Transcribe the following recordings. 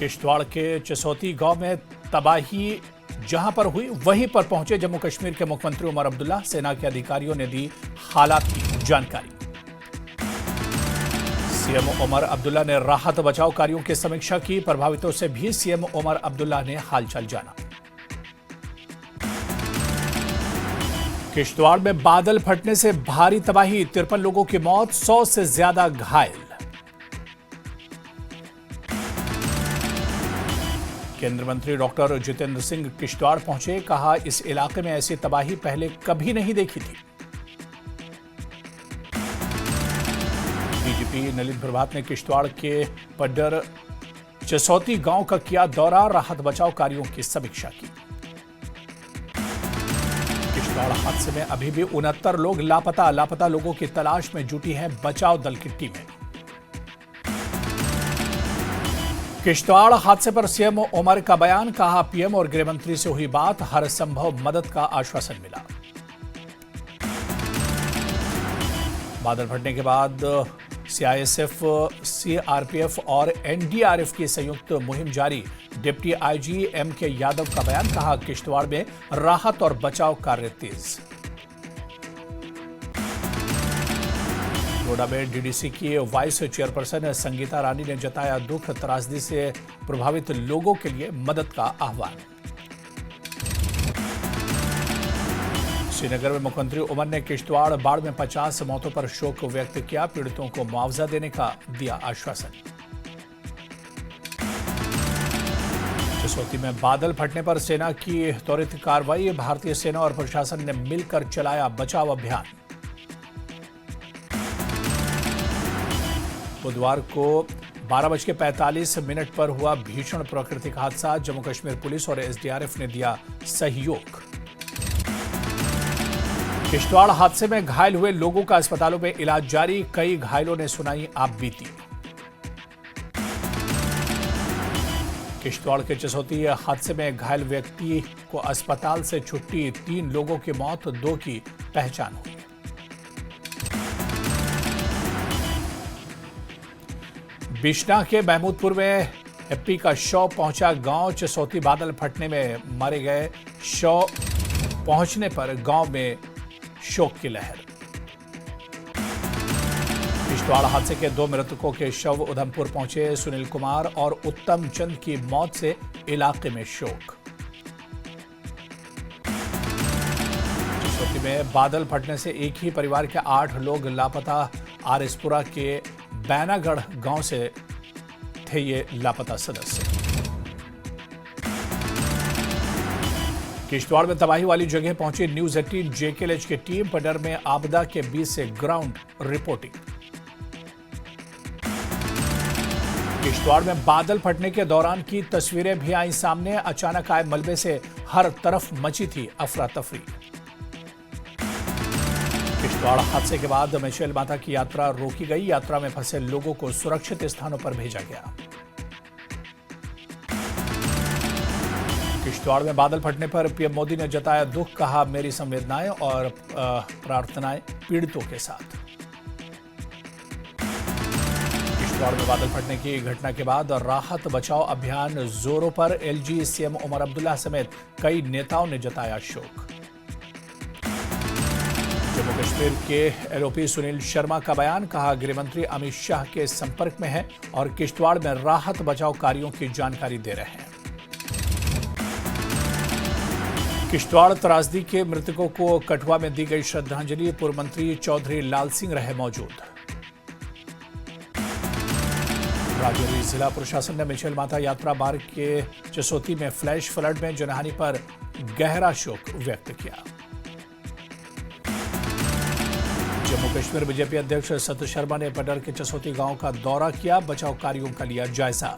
किश्तवाड़ के चसौती गांव में तबाही जहां पर हुई वहीं पर पहुंचे जम्मू कश्मीर के मुख्यमंत्री उमर अब्दुल्ला। सेना के अधिकारियों ने दी हालात की जानकारी। सीएम उमर अब्दुल्ला ने राहत बचाव कार्यों की समीक्षा की। प्रभावितों से भी सीएम उमर अब्दुल्ला ने हालचाल जाना। किश्तवाड़ में बादल फटने से भारी तबाही, 53 लोगों की मौत, 100 से ज्यादा घायल। केंद्रीय मंत्री डॉक्टर जितेंद्र सिंह किश्तवाड़ पहुंचे। कहा, इस इलाके में ऐसी तबाही पहले कभी नहीं देखी थी। डीजीपी नलिन प्रभात ने किश्तवाड़ के पड्डर चसौती गांव का किया दौरा। राहत बचाव कार्यों की समीक्षा की। किश्तवाड़ हादसे में अभी भी 69 लोग लापता लोगों की तलाश में जुटी है बचाव दल की टीमें। किश्तवाड़ हादसे पर सीएम उमर का बयान। कहा, पीएम और गृह मंत्री से हुई बात, हर संभव मदद का आश्वासन मिला। बादल फटने के बाद सीआईएसएफ, सीआरपीएफ और एनडीआरएफ की संयुक्त मुहिम जारी। डिप्टी आईजी एमके यादव का बयान। कहा, किश्तवाड़ में राहत और बचाव कार्य तेज। डोडा में डीडीसी की वाइस चेयरपर्सन संगीता रानी ने जताया दुख। त्रासदी से प्रभावित लोगों के लिए मदद का आह्वान। श्रीनगर में मुख्यमंत्री उमर ने किश्तवाड़ बाढ़ में 50 मौतों पर शोक व्यक्त किया। पीड़ितों को मुआवजा देने का दिया आश्वासन। चसौती में बादल फटने पर सेना की त्वरित कार्रवाई। भारतीय सेना और प्रशासन ने मिलकर चलाया बचाव अभियान। बुधवार को 12:45 पर हुआ भीषण प्राकृतिक हादसा। जम्मू कश्मीर पुलिस और एसडीआरएफ ने दिया सहयोग। किश्तवाड़ हादसे में घायल हुए लोगों का अस्पतालों में इलाज जारी। कई घायलों ने सुनाई आपबीती। किश्तवाड़ के चसौती हादसे में घायल व्यक्ति को अस्पताल से छुट्टी। 3 लोगों की मौत, 2 की पहचान हुई। बिश्ना के महमूदपुर में हैप्पी का शव पहुंचा गांव। चसौती बादल फटने में मारे गए। शव पहुंचने पर गांव में शोक की लहर। किश्तवाड़ हादसे के 2 मृतकों के शव उधमपुर पहुंचे। सुनील कुमार और उत्तम चंद की मौत से इलाके में शोक। चसौती में बादल फटने से एक ही परिवार के 8 लोग लापता। आरएसपुरा के बैनागढ़ गांव से थे ये लापता सदस्य। किश्तवाड़ में तबाही वाली जगह पहुंची न्यूज 18 जेकेएलएच की टीम। पडर में आपदा के बीच से ग्राउंड रिपोर्टिंग। किश्तवाड़ में बादल फटने के दौरान की तस्वीरें भी आई सामने। अचानक आए मलबे से हर तरफ मची थी अफरा तफरी। किश्तवाड़ हादसे के बाद मिशेल माता की यात्रा रोकी गई। यात्रा में फंसे लोगों को सुरक्षित स्थानों पर भेजा गया। किश्तवाड़ में बादल फटने पर पीएम मोदी ने जताया दुख। कहा, मेरी संवेदनाएं और प्रार्थनाएं पीड़ितों के साथ। किश्तवाड़ में बादल फटने की घटना के बाद राहत बचाव अभियान जोरों पर। एलजी सीएम उमर अब्दुल्ला समेत कई नेताओं ने जताया शोक। जम्मू कश्मीर के एलओपी सुनील शर्मा का बयान। कहा, गृहमंत्री अमित शाह के संपर्क में है और किश्तवाड़ में राहत बचाव कार्यों की जानकारी दे रहे हैं। किश्तवाड़ त्रासदी के मृतकों को कठुआ में दी गई श्रद्धांजलि। पूर्व मंत्री चौधरी लाल सिंह रहे मौजूद। राजौरी जिला प्रशासन ने मिशेल माता यात्रा मार्ग के चसौती में फ्लैश फ्लड में जनहानि पर गहरा शोक व्यक्त किया। जम्मू कश्मीर बीजेपी अध्यक्ष सतीश शर्मा ने पडर के चसौती गांव का दौरा किया। बचाव कार्यों का लिया जायजा।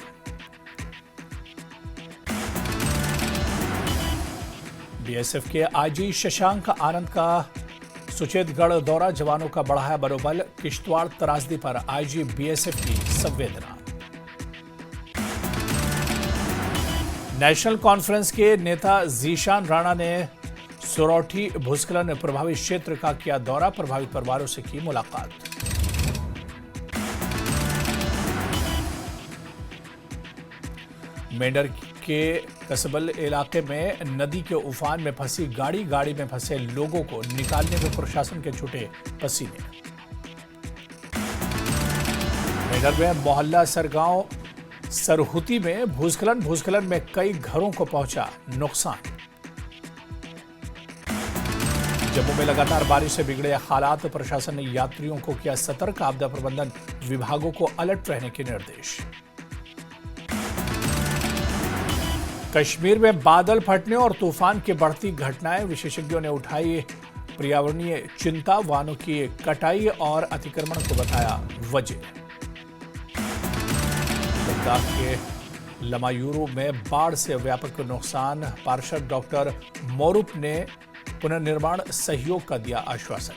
बीएसएफ के आईजी शशांक आनंद का सुचेतगढ़ दौरा। जवानों का बढ़ाया मनोबल। किश्तवाड़ त्रासदी पर आईजी बीएसएफ की संवेदना। नेशनल कॉन्फ्रेंस के नेता जीशान राणा ने सोरौठी भूस्खलन प्रभावित क्षेत्र का किया दौरा। प्रभावित परिवारों से की मुलाकात। मेंढर के कसबल इलाके में नदी के उफान में फंसी गाड़ी में फंसे लोगों को निकालने में प्रशासन के छूटे पसीने। मेंढर में मोहल्ला सरगांव सरहुती में भूस्खलन में कई घरों को पहुंचा नुकसान। जम्मू में लगातार बारिश से बिगड़े हालात, प्रशासन ने यात्रियों को किया सतर्क, आपदा प्रबंधन विभागों को अलर्ट रहने के निर्देश। कश्मीर में बादल फटने और तूफान की बढ़ती घटनाएं, विशेषज्ञों ने उठाई पर्यावरणीय चिंता, वाहनों की कटाई और अतिक्रमण को बताया वजह। लद्दाख के लमायूरू में बाढ़ से व्यापक नुकसान, पार्षद डॉक्टर मोरूप ने पुनर्निर्माण सहयोग का दिया आश्वासन।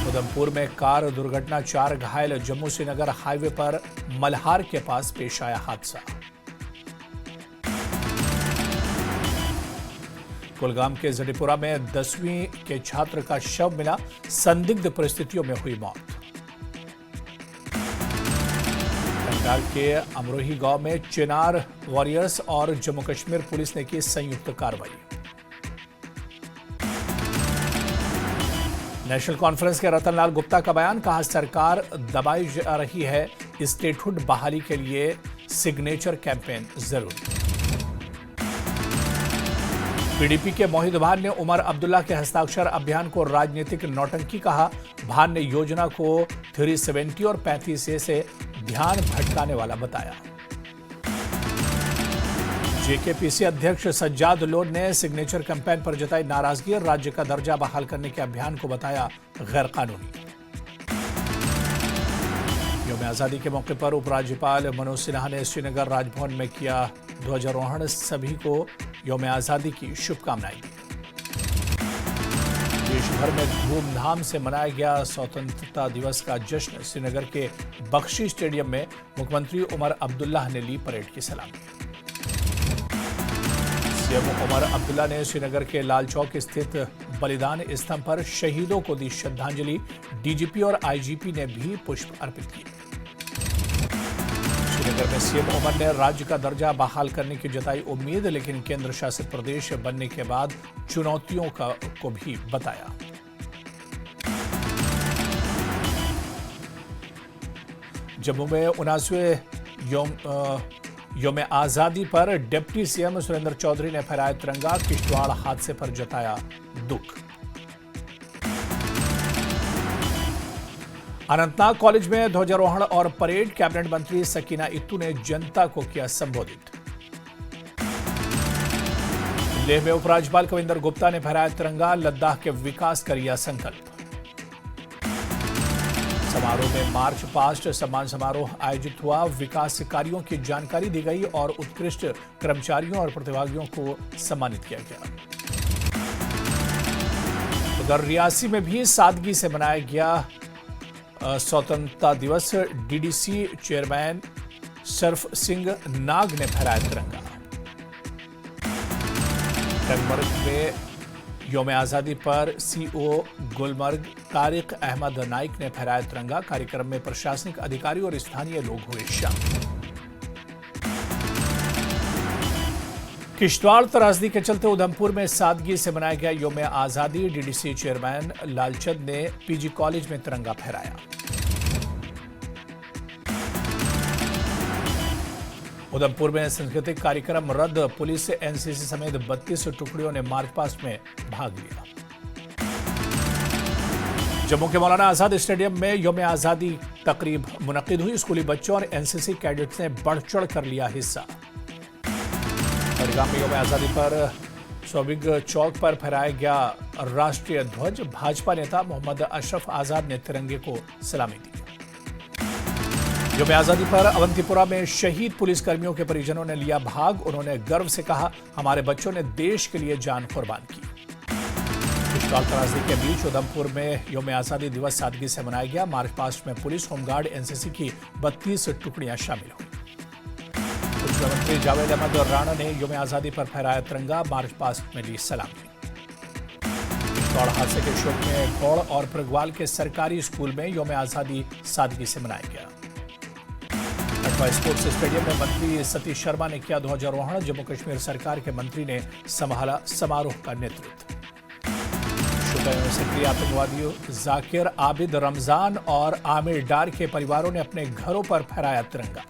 उधमपुर में कार दुर्घटना, 4 घायल, जम्मू श्रीनगर हाईवे पर मल्हार के पास पेश आया हादसा। कुलगाम के जडीपुरा में 10वीं के छात्र का शव मिला, संदिग्ध परिस्थितियों में हुई मौत। बंगाल के अमरोही गांव में चिनार वॉरियर्स और जम्मू कश्मीर पुलिस ने की संयुक्त कार्रवाई। नेशनल कॉन्फ्रेंस के रतनलाल गुप्ता का बयान, कहा सरकार दबाई जा रही है, स्टेटहुड बहाली के लिए सिग्नेचर कैंपेन जरूरी। पीडीपी के मोहित भान ने उमर अब्दुल्ला के हस्ताक्षर अभियान को राजनीतिक नौटंकी कहा। भान ने योजना को 370 और 35A से ध्यान भटकाने वाला बताया। जेकेपीसी अध्यक्ष सज्जाद लोन ने सिग्नेचर कैंपेन पर जताई नाराजगी और राज्य का दर्जा बहाल करने के अभियान को बताया गैर कानूनी। यौम आजादी के मौके पर उपराज्यपाल मनोज सिन्हा ने श्रीनगर राजभवन में किया ध्वजारोहण, सभी को यौम आजादी की शुभकामनाएं दी। देश भर में धूमधाम से मनाया गया स्वतंत्रता दिवस का जश्न। श्रीनगर के बख्शी स्टेडियम में मुख्यमंत्री उमर अब्दुल्ला ने ली परेड की सलामी। सीएम उमर अब्दुल्ला ने श्रीनगर के लाल चौक स्थित बलिदान स्तंभ पर शहीदों को दी श्रद्धांजलि। डीजीपी और आईजीपी ने भी पुष्प अर्पित किए। श्रीनगर में सीएम उमर ने राज्य का दर्जा बहाल करने की जताई उम्मीद, लेकिन केंद्र शासित प्रदेश बनने के बाद चुनौतियों को भी बताया। जम्मू में 79वें यौम आजादी पर डिप्टी सीएम सुरेंद्र चौधरी ने फहराया तिरंगा, किश्तवाड़ हादसे पर जताया दुख। अनंतनाग कॉलेज में ध्वजारोहण और परेड, कैबिनेट मंत्री सकीना इत्तू ने जनता को किया संबोधित। लेह में उपराज्यपाल कविंदर गुप्ता ने फहराया तिरंगा, लद्दाख के विकास का किया संकल्प। समारोह में मार्च पास्ट सम्मान समारोह आयोजित हुआ, विकास कार्यों की जानकारी दी गई और उत्कृष्ट कर्मचारियों और प्रतिभागियों को सम्मानित किया गया। उधर रियासी में भी सादगी से मनाया गया स्वतंत्रता दिवस। डीडीसी चेयरमैन सर्फ सिंह नाग ने फहराया तिरंगा। गुलमर्ग में यौम आजादी पर सीओ गुलमर्ग तारिक अहमद नाइक ने फहराया तिरंगा। कार्यक्रम में प्रशासनिक अधिकारी और स्थानीय लोग हुए शामिल। किश्तवाड़ त्रासदी के चलते उधमपुर में सादगी से मनाया गया यौम आजादी। डीडीसी चेयरमैन लालचंद ने पीजी कॉलेज में तिरंगा फहराया। उधमपुर में सांस्कृतिक कार्यक्रम रद्द, पुलिस एनसीसी समेत 32 टुकड़ियों ने मार्च पास्ट में भाग लिया। जम्मू के मौलाना आजाद स्टेडियम में यौम आजादी तकरीब मुनक्किद हुई। स्कूली बच्चों और एनसीसी कैडेट्स ने बढ़ चढ़ कर लिया हिस्सा। बड़गाम में यौम आजादी पर सोबिग चौक पर फहराया गया राष्ट्रीय ध्वज। भाजपा नेता मोहम्मद अशरफ आजाद ने तिरंगे को सलामी दी। यौम आजादी पर अवंतीपुरा में शहीद पुलिसकर्मियों के परिजनों ने लिया भाग। उन्होंने गर्व से कहा, हमारे बच्चों ने देश के लिए जान कुर्बान की। किश्तवाड़ त्रासदी के बीच उधमपुर में यौम आजादी दिवस सादगी से मनाया गया। मार्च पास्ट में पुलिस, होमगार्ड, एनसीसी की 32 टुकड़ियां शामिल हुई। सूचना मंत्री जावेद अहमद और राणा ने यौम आजादी पर फहराया तिरंगा, मार्च पास्ट में ली सलामी। किश्तवाड़ हादसे के शोक में गौड़ और प्रगवाल के सरकारी स्कूल में यौम आजादी सादगी से मनाया गया। कस्बा स्पोर्ट्स स्टेडियम में मंत्री सतीश शर्मा ने किया ध्वजारोहण। जम्मू कश्मीर सरकार के मंत्री ने संभाला समारोह का नेतृत्व। शुपियां में सक्रिय आतंकवादियों जाकिर, आबिद, रमजान और आमिर डार के परिवारों ने अपने घरों पर फहराया तिरंगा।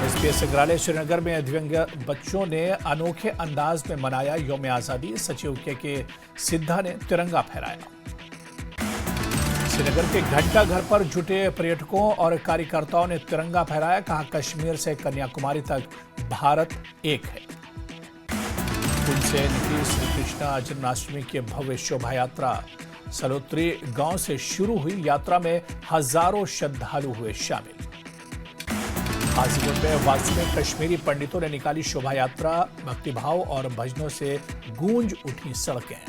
एसपीएस संग्रहालय श्रीनगर में दिव्यांग बच्चों ने अनोखे अंदाज में मनाया यौम आजादी। सचिव के सिद्धा ने तिरंगा फहराया। श्रीनगर के घंटा घर पर जुटे पर्यटकों और कार्यकर्ताओं ने तिरंगा फहराया। कहा, कश्मीर से कन्याकुमारी तक भारत एक है। पुल से निकली श्री कृष्णा जन्माष्टमी की भव्य शोभा यात्रा सलोत्री गांव से शुरू हुई। यात्रा में हजारों श्रद्धालु हुए शामिल। हाजीपुर में वासी में कश्मीरी पंडितों ने निकाली शोभा यात्रा। भक्तिभाव और भजनों से गूंज उठी सड़कें।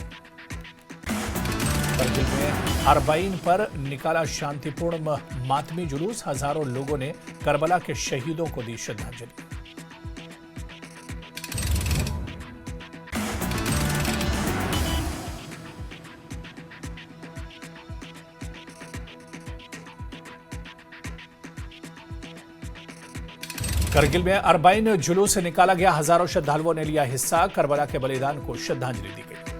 करगिल में अरबाइन पर निकाला शांतिपूर्ण मातमी जुलूस। हजारों लोगों ने करबला के शहीदों को दी श्रद्धांजलि। करगिल में अरबाइन जुलूस से निकाला गया। हजारों श्रद्धालुओं ने लिया हिस्सा। करबला के बलिदान को श्रद्धांजलि दी गई।